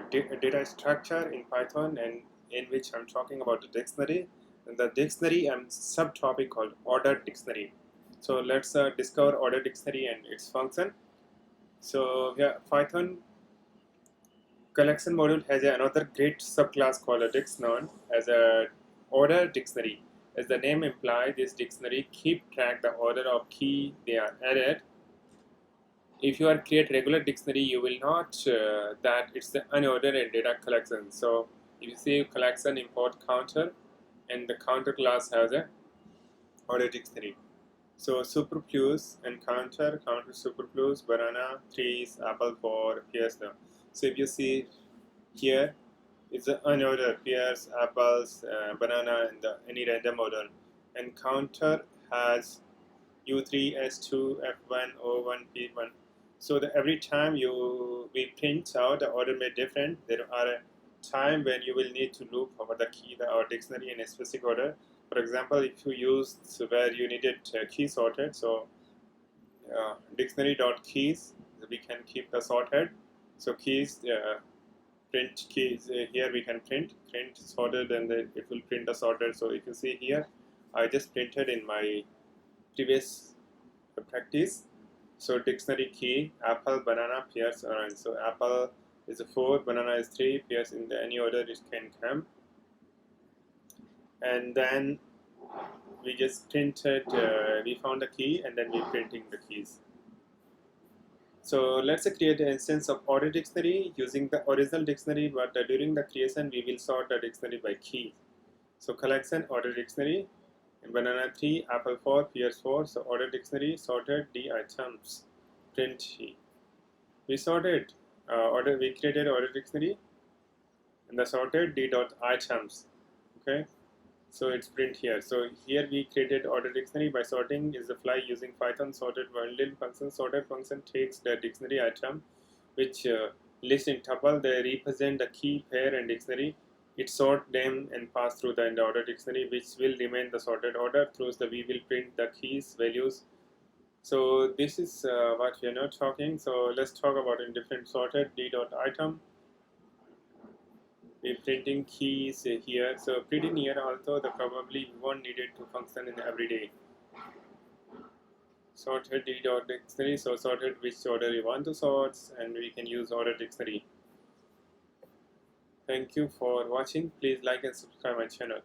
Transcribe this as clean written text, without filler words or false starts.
data structure in Python, and in which I'm talking about the dictionary. And the dictionary and subtopic called ordered dictionary. So let's discover ordered dictionary and its function. So yeah, Python collection module has another great subclass called a dict known as a ordered dictionary. As the name implies, this dictionary keep track the order of key they are added. If you are create regular dictionary, you will not that it's the unordered and data collection. So if you see collection import counter, and the counter class has a ordered dictionary. So superfluous and counter superfluous, banana, trees, apple, 4, pears. So if you see here, it's the unordered pears, apples, banana, and any random order. And counter has U3, S2, F1, O1, P1. So every time we print out the order may different. There are a time when you will need to look over the key or dictionary in a specific order. For example, if you use where you needed key sorted, so dictionary.keys, we can keep the sorted. So keys, print keys, here we can print sorted, and then it will print the sorted. So if you see here, I just printed in my previous practice. So dictionary key, apple, banana, pears, orange. So apple is 4, banana is 3, pears in any order it can come. And then we just printed, we found the key, and then we printing the keys. So let's create an instance of ordered dictionary using the original dictionary, but during the creation we will sort the dictionary by key. So collection ordered dictionary, and banana 3, apple 4, pears 4. So ordered dictionary sorted D items, print key. We sorted we created ordered dictionary, and the sorted D dot items. Okay, so it's print here. So here we created ordered dictionary by sorting is the fly using Python sorted bundle function. Sorted function takes the dictionary item which list in tuple. They represent the key, pair, and dictionary. It sort them and pass through the ordered dictionary, which will remain the sorted order. Through the we will print the keys values. So this is what we are not talking. So let's talk about in different sorted D dot item. We're printing keys here. So printing here also the probably we won't need it to function in every day. Sorted D dot dictionary. So sorted which order you want to sort, and we can use ordered dictionary. Thank you for watching. Please like and subscribe my channel.